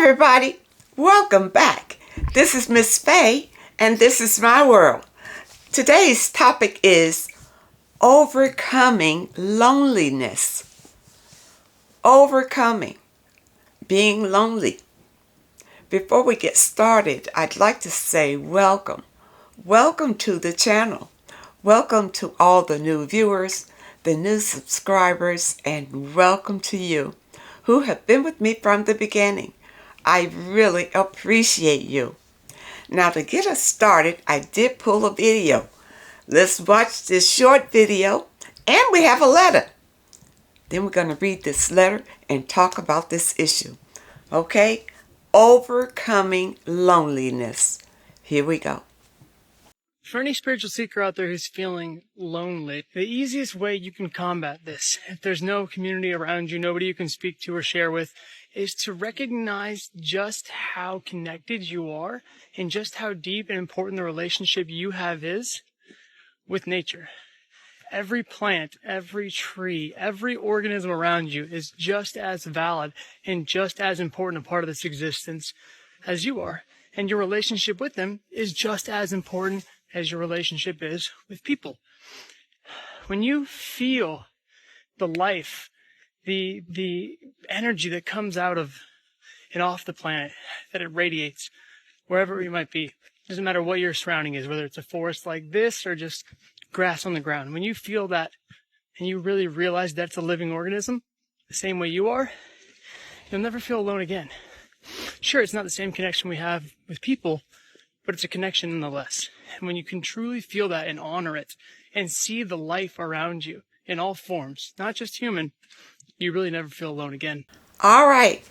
everybody. Welcome back. This is Miss Faye, and this is my world. Today's topic is overcoming loneliness. Overcoming being lonely. Before we get started, I'd like to say welcome. Welcome to the channel. Welcome to all the new viewers, the new subscribers, and welcome to you who have been with me from the beginning. I really appreciate you. Now, to get us started, I did pull a video. Let's watch this short video, and we have a letter. Then we're going to read this letter and talk about this issue. Okay? Overcoming loneliness. Here we go. For any spiritual seeker out there who's feeling lonely, the easiest way you can combat this, if there's no community around you, nobody you can speak to or share with, is to recognize just how connected you are and just how deep and important the relationship you have is with nature. Every plant, every tree, every organism around you is just as valid and just as important a part of this existence as you are. And your relationship with them is just as important as your relationship is with people. When you feel the life, the energy that comes out of and off the planet, that it radiates wherever you might be, doesn't matter what your surrounding is, whether it's a forest like this or just grass on the ground. When you feel that and you really realize that's a living organism, the same way you are, you'll never feel alone again. Sure, it's not the same connection we have with people, but it's a connection nonetheless. And when you can truly feel that and honor it and see the life around you in all forms, not just human, you really never feel alone again. All right.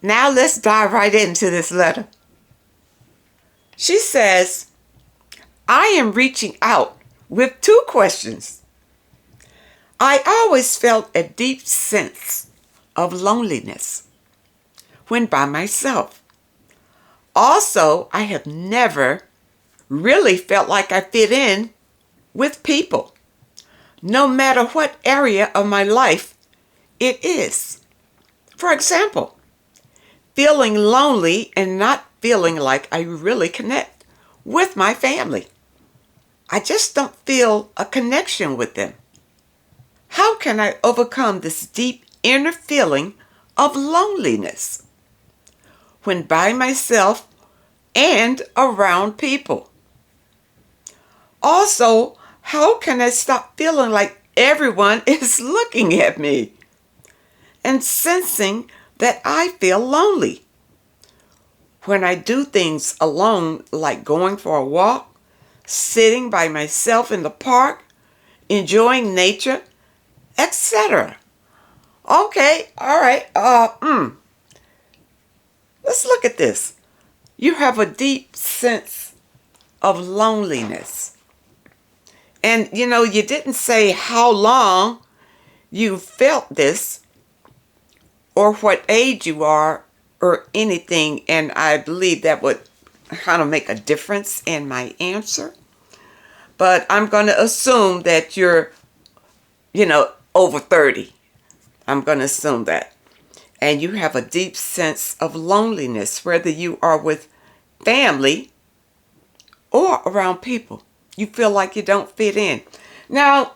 Now let's dive right into this letter. She says, I am reaching out with two questions. I always felt a deep sense of loneliness when by myself. Also, I have never really felt like I fit in with people, no matter what area of my life it is. For example, feeling lonely and not feeling like I really connect with my family. I just don't feel a connection with them. How can I overcome this deep inner feeling of loneliness when by myself and around people? Also, how can I stop feeling like everyone is looking at me and sensing that I feel lonely when I do things alone, like going for a walk, sitting by myself in the park, enjoying nature, etc.? Okay, all right. Let's look at this. You have a deep sense of loneliness. And, you didn't say how long you felt this or what age you are or anything. And I believe that would kind of make a difference in my answer. But I'm going to assume that you're, over 30. I'm going to assume that. And you have a deep sense of loneliness, whether you are with family or around people. You feel like you don't fit in. Now,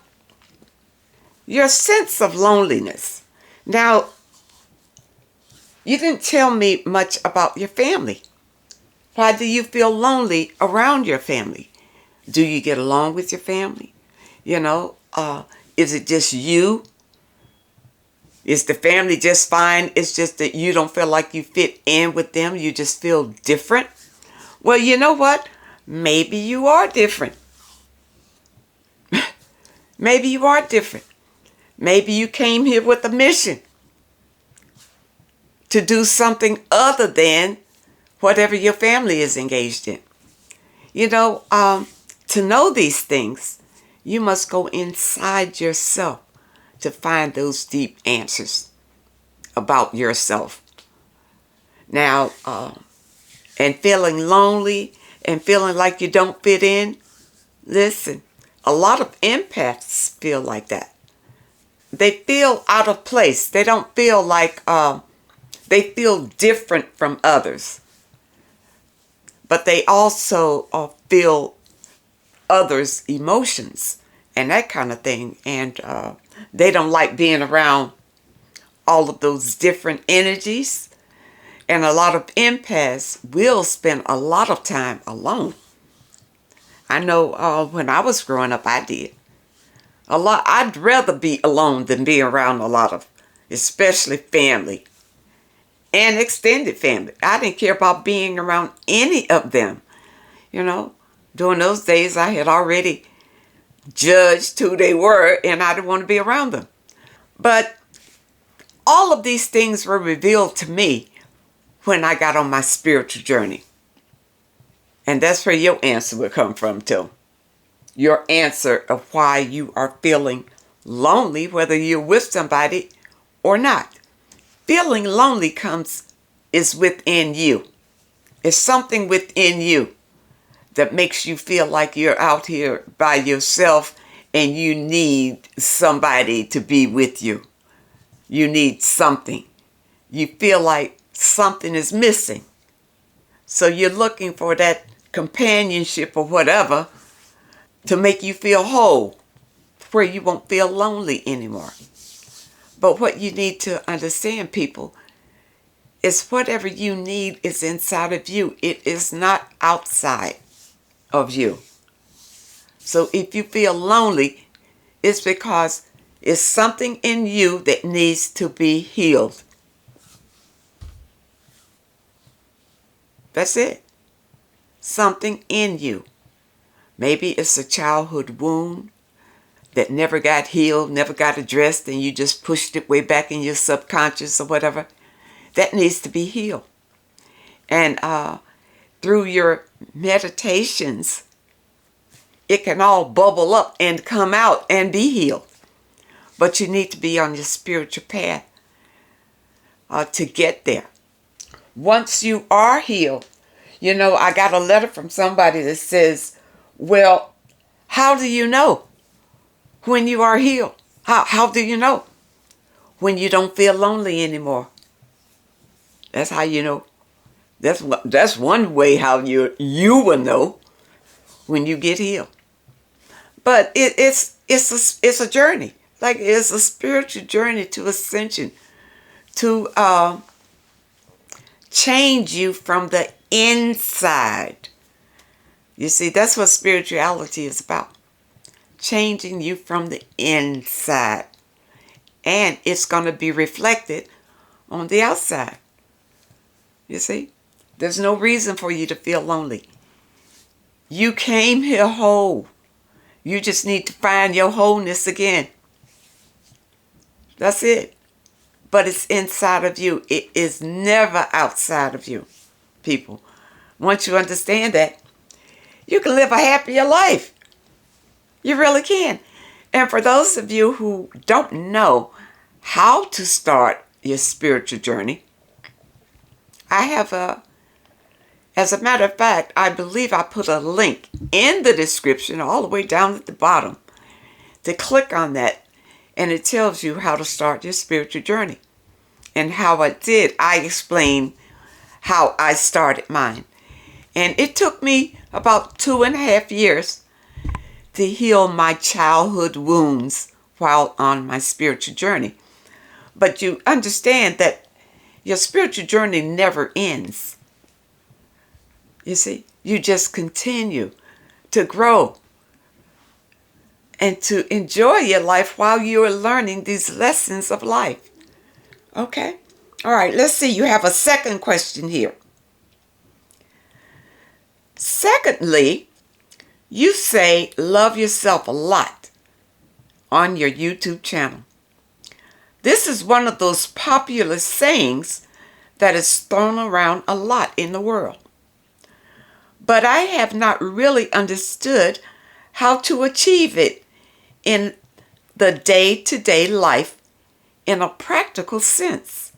your sense of loneliness. Now, you didn't tell me much about your family. Why do you feel lonely around your family? Do you get along with your family? Is it just you? Is the family just fine? It's just that you don't feel like you fit in with them. You just feel different. Well, you know what? Maybe you are different. Maybe you are different. Maybe you came here with a mission to do something other than whatever your family is engaged in. To know these things, you must go inside yourself to find those deep answers about yourself. Now, and feeling lonely and feeling like you don't fit in, listen, a lot of empaths feel like that. They feel out of place. They don't feel like they feel different from others, but they also feel others' emotions and that kind of thing. And they don't like being around all of those different energies. And a lot of empaths will spend a lot of time alone. I know when I was growing up, I did. A lot. I'd rather be alone than be around a lot of, especially family and extended family. I didn't care about being around any of them. You know, during those days, I had already judged who they were, and I didn't want to be around them. But all of these things were revealed to me when I got on my spiritual journey. And that's where your answer will come from, too. Your answer of why you are feeling lonely, whether you're with somebody or not. Feeling lonely is within you. It's something within you that makes you feel like you're out here by yourself and you need somebody to be with you. You need something. You feel like something is missing. So you're looking for that companionship or whatever to make you feel whole, where you won't feel lonely anymore. But what you need to understand, people, is whatever you need is inside of you. It is not outside of you. So if you feel lonely, it's because it's something in you that needs to be healed. That's it. Something in you. Maybe it's a childhood wound that never got healed, never got addressed, and you just pushed it way back in your subconscious or whatever. That needs to be healed. And through your meditations, it can all bubble up and come out and be healed. But you need to be on your spiritual path to get there. Once you are healed, I got a letter from somebody that says, well, how do you know when you are healed? How do you know? When you don't feel lonely anymore. That's how you know. That's one way how you will know when you get healed. But it's a journey. Like it's a spiritual journey to ascension, to change you from the inside. You see, that's what spirituality is about. Changing you from the inside. And it's going to be reflected on the outside. You see, there's no reason for you to feel lonely. You came here whole. You just need to find your wholeness again. That's it. But it's inside of you. It is never outside of you, people. Once you understand that, you can live a happier life. You really can. And for those of you who don't know how to start your spiritual journey, I have as a matter of fact, I believe I put a link in the description all the way down at the bottom to click on that, and it tells you how to start your spiritual journey. And how I did, I explained how I started mine. And it took me about 2.5 years to heal my childhood wounds while on my spiritual journey. But you understand that your spiritual journey never ends. You see, you just continue to grow and to enjoy your life while you are learning these lessons of life. Okay? All right, let's see. You have a second question here. Secondly, you say love yourself a lot on your YouTube channel. This is one of those popular sayings that is thrown around a lot in the world. But I have not really understood how to achieve it in the day-to-day life in a practical sense.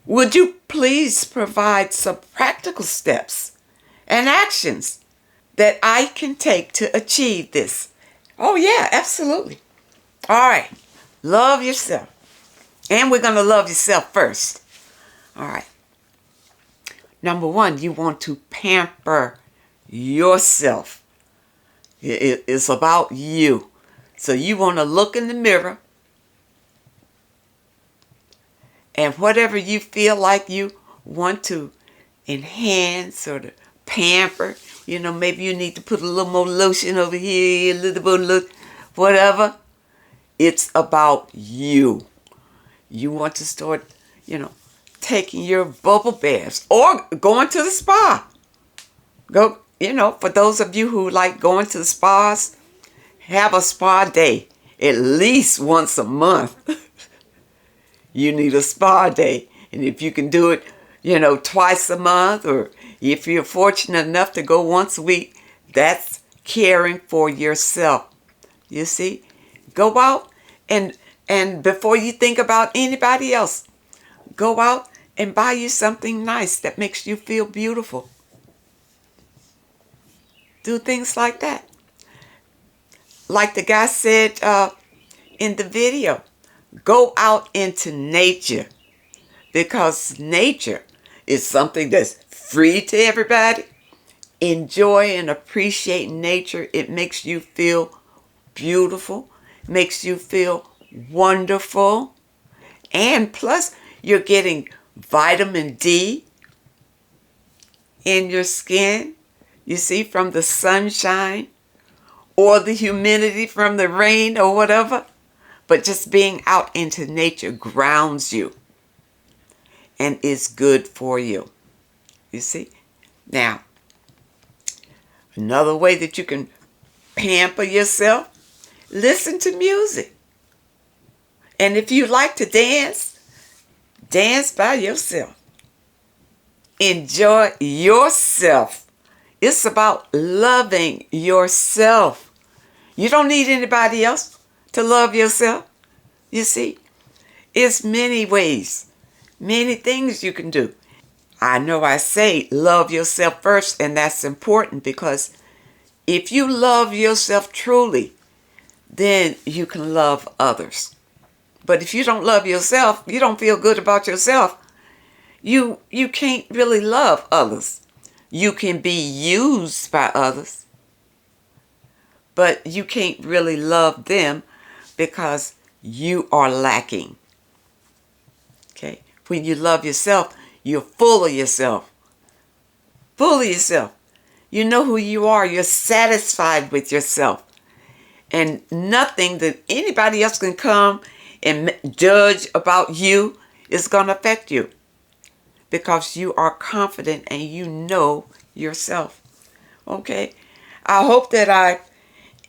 Would you please provide some practical steps and actions that I can take to achieve this? Oh yeah, absolutely. All right. Love yourself. And we're going to love yourself first. All right. Number one, you want to pamper yourself. It's about you. So you want to look in the mirror, and whatever you feel like you want to enhance or to pamper, maybe you need to put a little more lotion over here, a little bit, look, whatever. It's about you. You want to start, taking your bubble baths or going to the spa. Go, for those of you who like going to the spas, have a spa day at least once a month. You need a spa day. And if you can do it, twice a month, or if you're fortunate enough to go once a week, that's caring for yourself. You see? Go out and before you think about anybody else, go out and buy you something nice that makes you feel beautiful. Do things like that. Like the guy said in the video, go out into nature, because nature is something that's free to everybody. Enjoy and appreciate nature. It makes you feel beautiful, makes you feel wonderful, and plus you're getting vitamin D in your skin, you see, from the sunshine or the humidity from the rain or whatever. But just being out into nature grounds you and is good for you. You see? Now, another way that you can pamper yourself, listen to music. And if you like to dance, dance by yourself. Enjoy yourself. It's about loving yourself. You don't need anybody else to love yourself. You see, it's many ways, many things you can do. I know I say love yourself first, and that's important, because if you love yourself truly, then you can love others. But if you don't love yourself, you don't feel good about yourself, you can't really love others. You can be used by others, but you can't really love them because you are lacking. Okay? When you love yourself, you're full of yourself. Full of yourself. You know who you are. You're satisfied with yourself. And nothing that anybody else can come and judge about you is going to affect you, because you are confident and you know yourself. Okay? I hope that I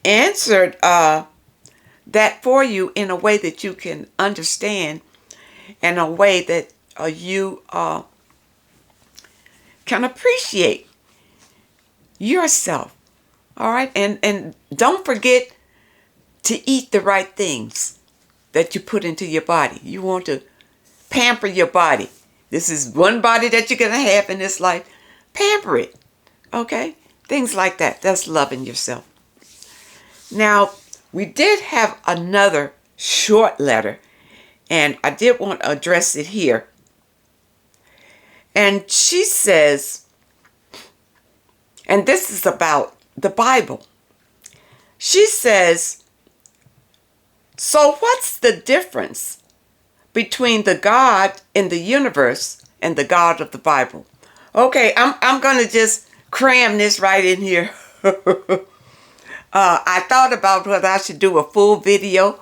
answered that for you in a way that you can understand, and a way that you can appreciate yourself. All right? And don't forget to eat the right things that you put into your body. You want to pamper your body. This is one body that you're going to have in this life. Pamper it. Okay? Things like that. That's loving yourself. Now, we did have another short letter, and I did want to address it here. And she says, and this is about the Bible. She says, so what's the difference between the God in the universe and the God of the Bible? Okay, I'm going to just cram this right in here. I thought about whether I should do a full video,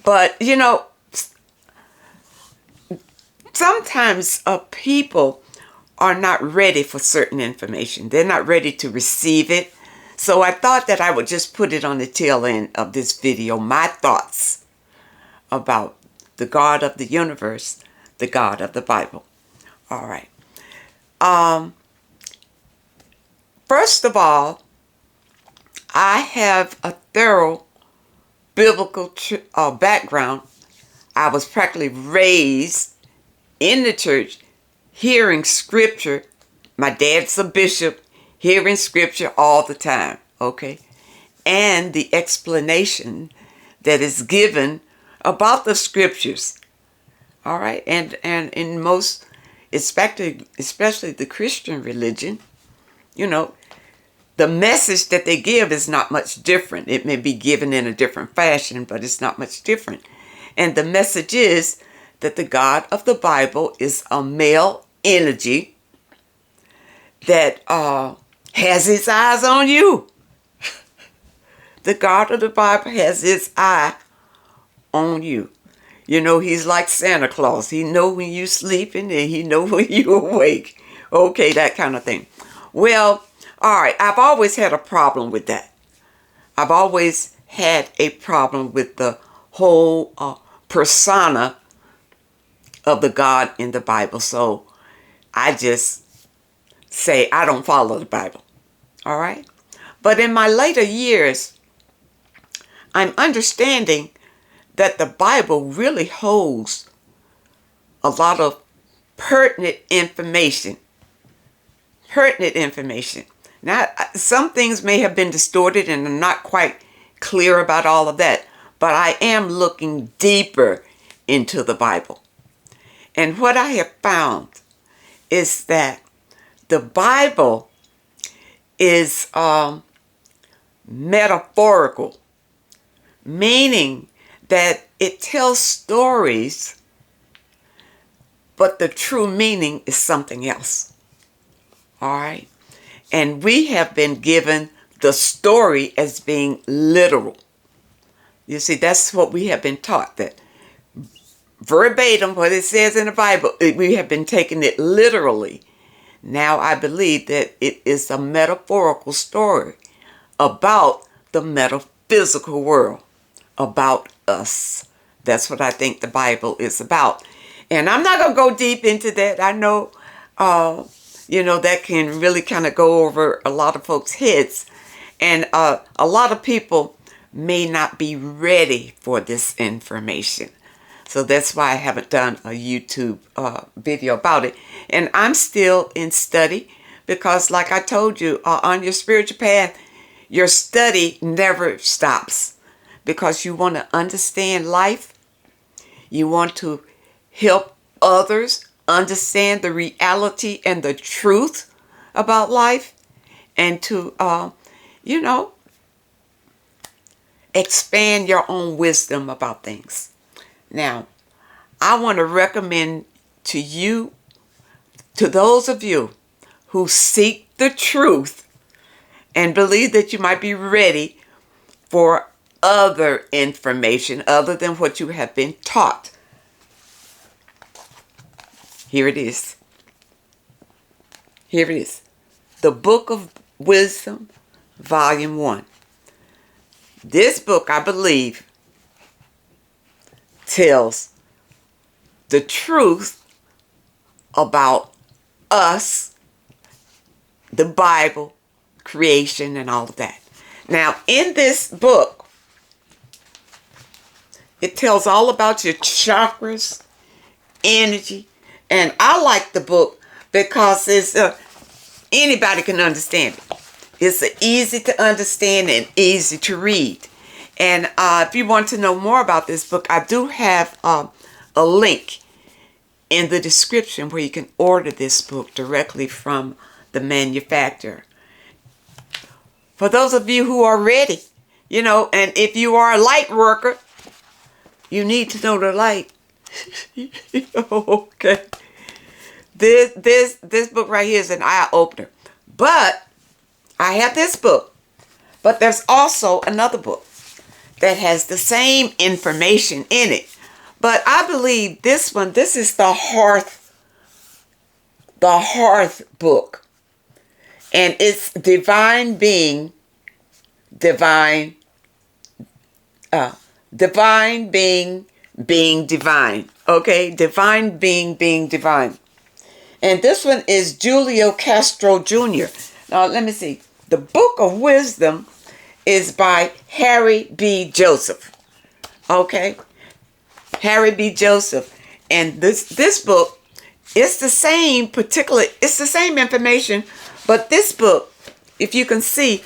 but sometimes people are not ready for certain information. They're not ready to receive it. So I thought that I would just put it on the tail end of this video, my thoughts about the God of the universe, the God of the Bible. All right. First of all, I have a thorough biblical background. I was practically raised in the church, hearing scripture. My dad's a bishop, hearing scripture all the time, okay? And the explanation that is given about the scriptures. All right. And in most, especially the Christian religion, you know, the message that they give is not much different. It may be given in a different fashion, but it's not much different. And the message is that the God of the Bible is a male energy that has his eyes on you. The God of the Bible has his eye on you. You know, he's like Santa Claus. He know when you sleeping and he know when you awake. Okay, that kind of thing. Well, all right, I've always had a problem with that. I've always had a problem with the whole persona of the God in the Bible. So I just say I don't follow the Bible. All right? But in my later years, I'm understanding that the Bible really holds a lot of pertinent information. Pertinent information. Now, some things may have been distorted and I'm not quite clear about all of that, but I am looking deeper into the Bible. And what I have found is that the Bible is metaphorical, meaning that it tells stories, but the true meaning is something else. All right? And we have been given the story as being literal. You see, that's what we have been taught, that verbatim, what it says in the Bible, we have been taking it literally. Now I believe that it is a metaphorical story about the metaphysical world, about us. That's what I think the Bible is about. And I'm not going to go deep into that. I know, that can really kind of go over a lot of folks' heads. And a lot of people may not be ready for this information. So that's why I haven't done a YouTube video about it. And I'm still in study because, like I told you, on your spiritual path, your study never stops because you want to understand life. You want to help others understand the reality and the truth about life, and to, expand your own wisdom about things. Now, I want to recommend to you, to those of you who seek the truth and believe that you might be ready for other information other than what you have been taught. Here it is. Here it is. The Book of Wisdom, Volume 1. This book, I believe, tells the truth about us, the Bible, creation, and all of that. Now, in this book, it tells all about your chakras, energy, and I like the book because it's anybody can understand it. It's easy to understand and easy to read. And if you want to know more about this book, I do have a link in the description where you can order this book directly from the manufacturer. For those of you who are ready, and if you are a light worker, you need to know the light. Okay. This book right here is an eye opener. But I have this book, but there's also another book that has the same information in it. But I believe this is the hearth book. And it's divine being, divine being divine. Okay? Divine being divine. And this one is Julio Castro Jr. Now, let me see. The Book of Wisdom is by Harry B. Joseph. Okay? Harry B. Joseph. And this book, it's the same information, but this book, if you can see,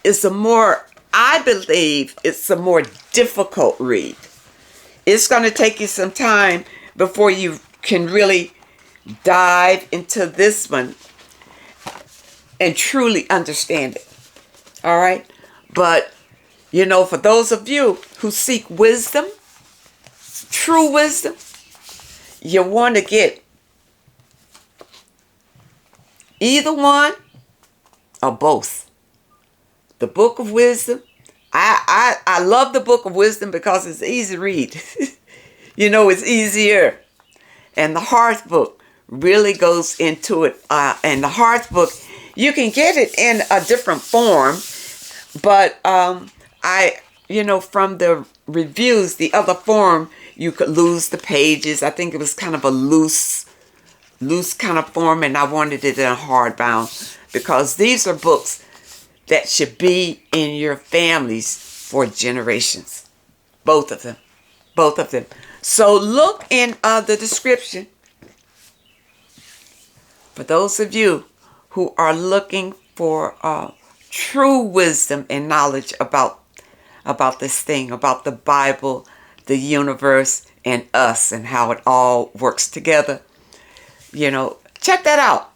I believe it's a more difficult read. It's going to take you some time, before you can really dive into this one and truly understand it. All right? But, you know, for those of you who seek wisdom, true wisdom, you want to get either one or both. The Book of Wisdom. I love the Book of Wisdom because it's easy to read. You know, it's easier. And the Hearth book really goes into it. And the Hearth book, you can get it in a different form. But from the reviews, the other form, you could lose the pages. I think it was kind of a loose kind of form, and I wanted it in a hardbound because these are books that should be in your families for generations. Both of them. Both of them. So look in the description for those of you who are looking for true wisdom and knowledge about this thing, about the Bible, the universe, and us, and how it all works together. You know, check that out.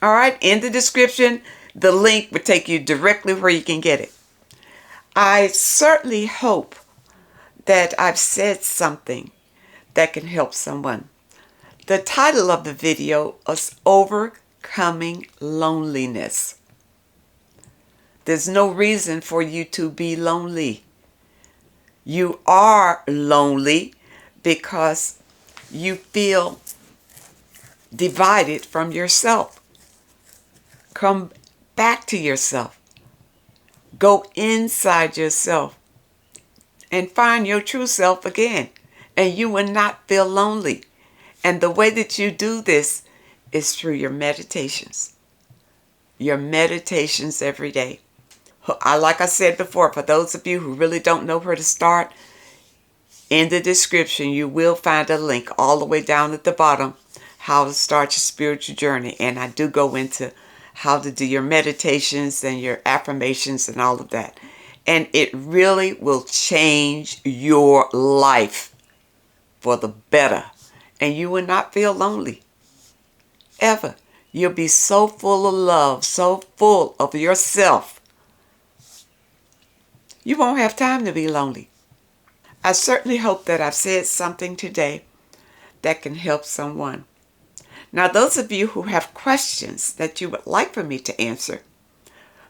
All right, in the description, the link will take you directly where you can get it. I certainly hope that I've said something that can help someone. The title of the video is Overcoming Loneliness. There's no reason for you to be lonely. You are lonely because you feel divided from yourself. Come back to yourself. Go inside yourself and find your true self again, and you will not feel lonely. And the way that you do this is through your meditations. Your meditations every day. Like I said before, for those of you who really don't know where to start, in the description you will find a link all the way down at the bottom, how to start your spiritual journey. And I do go into how to do your meditations and your affirmations and all of that. And it really will change your life for the better. And you will not feel lonely. Ever. You'll be so full of love, so full of yourself. You won't have time to be lonely. I certainly hope that I've said something today that can help someone. Now, those of you who have questions that you would like for me to answer,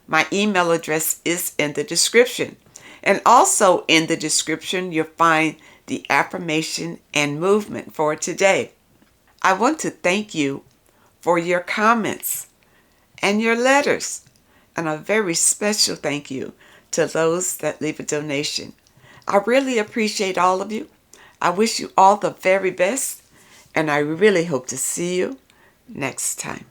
my email address is in the description. And also in the description, you'll find the affirmation and movement for today. I want to thank you for your comments and your letters. And a very special thank you to those that leave a donation. I really appreciate all of you. I wish you all the very best. And I really hope to see you next time.